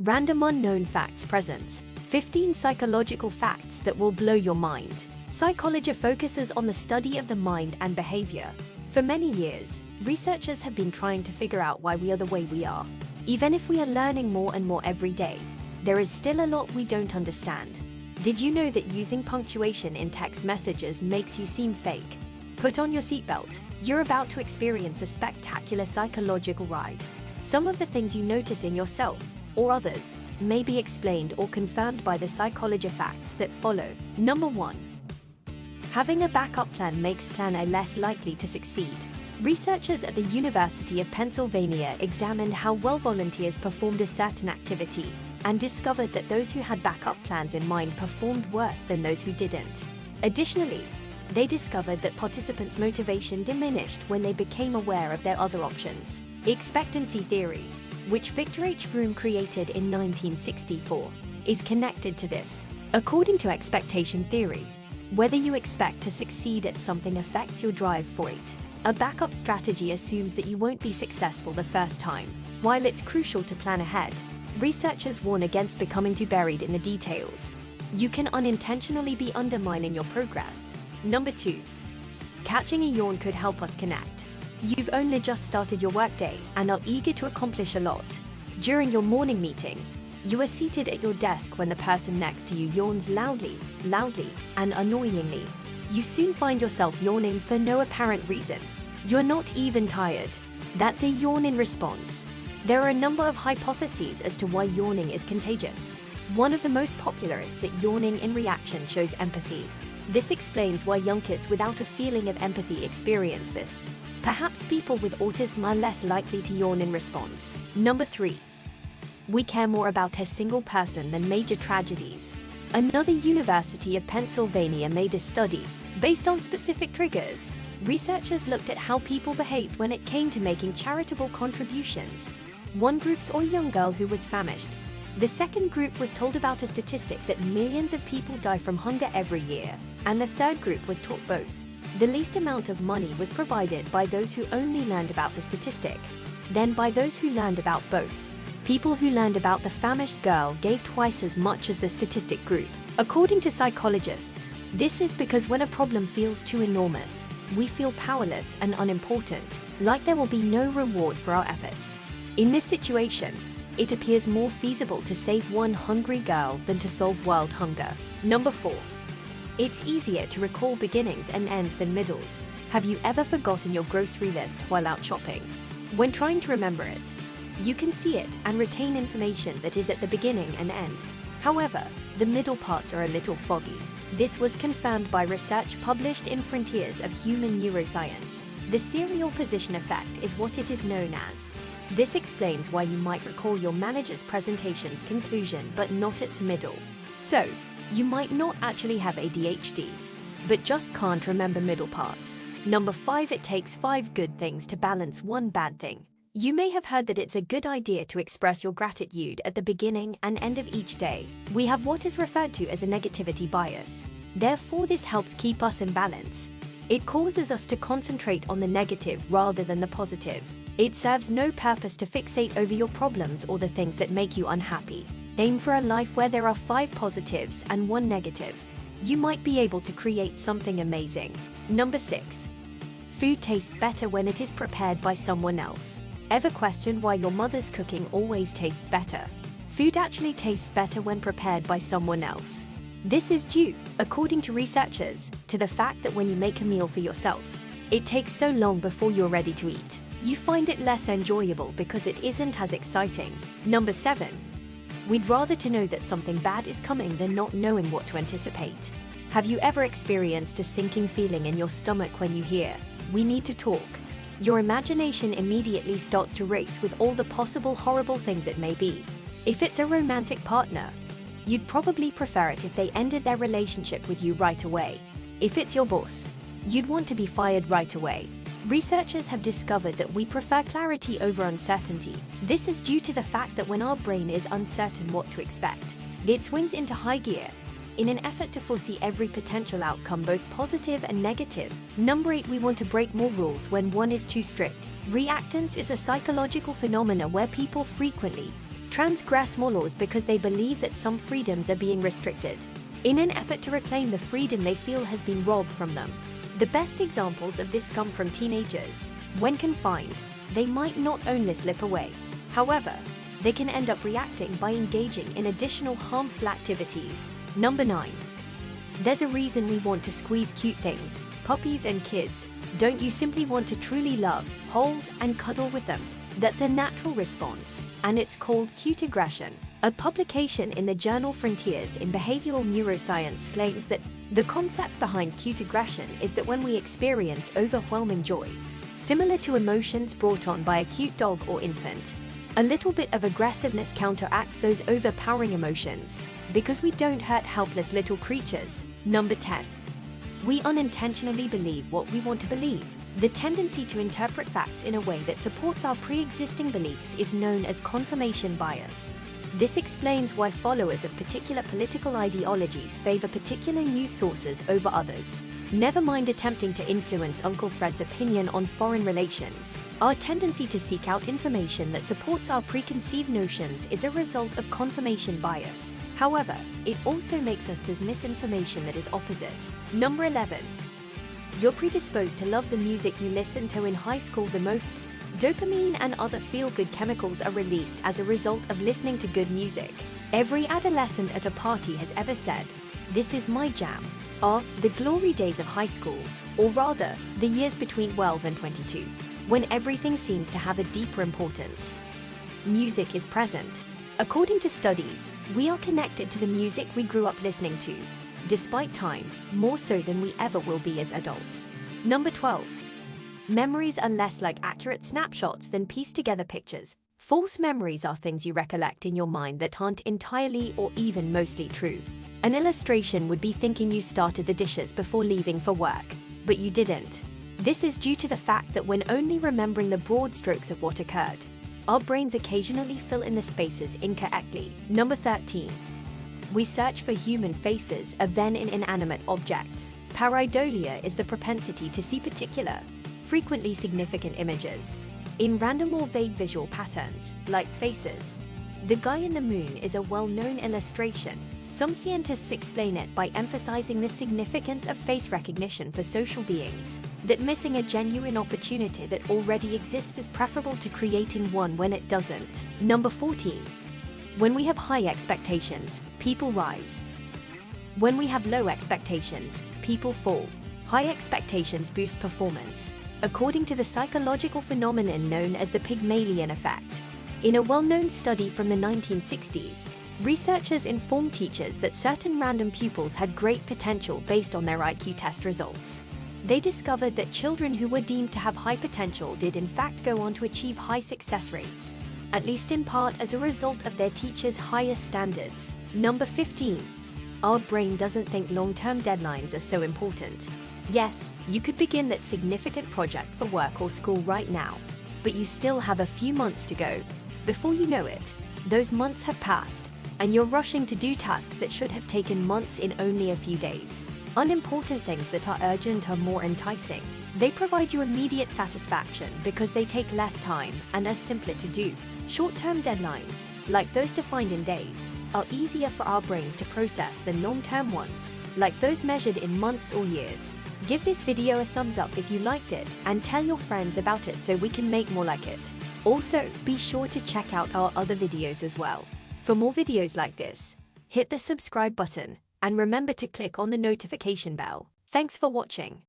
Random Unknown Facts presents 15 psychological facts that will blow your mind. Psychology focuses on the study of the mind and behavior. For many years, researchers have been trying to figure out why we are the way we are. Even if we are learning more and more every day, there is still a lot we don't understand. Did you know that using punctuation in text messages makes you seem fake? Put on your seatbelt. You're about to experience a spectacular psychological ride. Some of the things you notice in yourself or others may be explained or confirmed by the psychology facts that follow. Number 1. Having a backup plan makes planner less likely to succeed. Researchers at the University of Pennsylvania examined how well volunteers performed a certain activity and discovered that those who had backup plans in mind performed worse than those who didn't. Additionally, they discovered that participants' motivation diminished when they became aware of their other options. Expectancy theory, which Victor H. Froome created in 1964, is connected to this. According to expectation theory, whether you expect to succeed at something affects your drive for it. A backup strategy assumes that you won't be successful the first time. While it's crucial to plan ahead, researchers warn against becoming too buried in the details. You can unintentionally be undermining your progress. Number 2. Catching a yawn could help us connect. You've only just started your workday and are eager to accomplish a lot. During your morning meeting, you are seated at your desk when the person next to you yawns loudly, and annoyingly. You soon find yourself yawning for no apparent reason. You're not even tired. That's a yawn in response. There are a number of hypotheses as to why yawning is contagious. One of the most popular is that yawning in reaction shows empathy. This explains why young kids without a feeling of empathy experience this. Perhaps people with autism are less likely to yawn in response. Number 3. We care more about a single person than major tragedies. Another University of Pennsylvania made a study based on specific triggers. Researchers looked at how people behaved when it came to making charitable contributions. One group saw a young girl who was famished. The second group was told about a statistic that millions of people die from hunger every year, and the third group was taught both. The least amount of money was provided by those who only learned about the statistic, then by those who learned about both. People who learned about the famished girl gave twice as much as the statistic group. According to psychologists, this is because when a problem feels too enormous, we feel powerless and unimportant, like there will be no reward for our efforts. In this situation, it appears more feasible to save one hungry girl than to solve world hunger. Number 4. It's easier to recall beginnings and ends than middles. Have you ever forgotten your grocery list while out shopping? When trying to remember it, you can see it and retain information that is at the beginning and end. However, the middle parts are a little foggy. This was confirmed by research published in Frontiers of Human Neuroscience. The serial position effect is what it is known as. This explains why you might recall your manager's presentation's conclusion but not its middle. So, you might not actually have ADHD, but just can't remember middle parts. Number 5. It takes 5 good things to balance one bad thing. You may have heard that it's a good idea to express your gratitude at the beginning and end of each day. We have what is referred to as a negativity bias. Therefore, this helps keep us in balance. It causes us to concentrate on the negative rather than the positive. It serves no purpose to fixate over your problems or the things that make you unhappy. Aim for a life where there are 5 positives and 1 negative. You might be able to create something amazing. Number 6. Food tastes better when it is prepared by someone else. Ever questioned why your mother's cooking always tastes better? Food actually tastes better when prepared by someone else. This is due, according to researchers, to the fact that when you make a meal for yourself, it takes so long before you're ready to eat. You find it less enjoyable because it isn't as exciting. Number 7. We'd rather to know that something bad is coming than not knowing what to anticipate. Have you ever experienced a sinking feeling in your stomach when you hear, "We need to talk"? Your imagination immediately starts to race with all the possible horrible things it may be. If it's a romantic partner, you'd probably prefer it if they ended their relationship with you right away. If it's your boss, you'd want to be fired right away. Researchers have discovered that we prefer clarity over uncertainty. This is due to the fact that when our brain is uncertain what to expect, it swings into high gear in an effort to foresee every potential outcome, both positive and negative. Number 8. We want to break more rules when one is too strict. Reactance is a psychological phenomenon where people frequently transgress more laws because they believe that some freedoms are being restricted, in an effort to reclaim the freedom they feel has been robbed from them. The best examples of this come from teenagers. When confined, they might not only slip away. However, they can end up reacting by engaging in additional harmful activities. Number 9. There's a reason we want to squeeze cute things, puppies and kids. Don't you simply want to truly love, hold, and cuddle with them? That's a natural response, and it's called cute aggression. A publication in the journal Frontiers in Behavioral Neuroscience claims that the concept behind cute aggression is that when we experience overwhelming joy, similar to emotions brought on by a cute dog or infant, a little bit of aggressiveness counteracts those overpowering emotions, because we don't hurt helpless little creatures. Number 10. We unintentionally believe what we want to believe. The tendency to interpret facts in a way that supports our pre-existing beliefs is known as confirmation bias. This explains why followers of particular political ideologies favor particular news sources over others. Never mind attempting to influence Uncle Fred's opinion on foreign relations. Our tendency to seek out information that supports our preconceived notions is a result of confirmation bias. However, it also makes us dismiss information that is opposite. Number 11. You're predisposed to love the music you listened to in high school the most. Dopamine and other feel-good chemicals are released as a result of listening to good music. Every adolescent at a party has ever said, "This is my jam." Or the glory days of high school, or rather, the years between 12 and 22, when everything seems to have a deeper importance. Music is present. According to studies, we are connected to the music we grew up listening to, despite time, more so than we ever will be as adults. Number 12. Memories are less like accurate snapshots than pieced-together pictures. False memories are things you recollect in your mind that aren't entirely or even mostly true. An illustration would be thinking you started the dishes before leaving for work, but you didn't. This is due to the fact that when only remembering the broad strokes of what occurred, our brains occasionally fill in the spaces incorrectly. Number 13. We search for human faces than in inanimate objects. Pareidolia is the propensity to see particular, frequently significant images in random or vague visual patterns, like faces. The guy in the moon is a well-known illustration. Some scientists explain it by emphasizing the significance of face recognition for social beings, that missing a genuine opportunity that already exists is preferable to creating one when it doesn't. Number 14. When we have high expectations, people rise. When we have low expectations, people fall. High expectations boost performance, according to the psychological phenomenon known as the Pygmalion effect. In a well-known study from the 1960s, researchers informed teachers that certain random pupils had great potential based on their IQ test results. They discovered that children who were deemed to have high potential did in fact go on to achieve high success rates, at least in part as a result of their teachers' higher standards. Number 15. Our brain doesn't think long-term deadlines are so important. Yes, you could begin that significant project for work or school right now, but you still have a few months to go. Before you know it, those months have passed, and you're rushing to do tasks that should have taken months in only a few days. Unimportant things that are urgent are more enticing. They provide you immediate satisfaction because they take less time and are simpler to do. Short-term deadlines, like those defined in days, are easier for our brains to process than long-term ones, like those measured in months or years. Give this video a thumbs up if you liked it and tell your friends about it so we can make more like it. Also, be sure to check out our other videos as well. For more videos like this, hit the subscribe button and remember to click on the notification bell. Thanks for watching.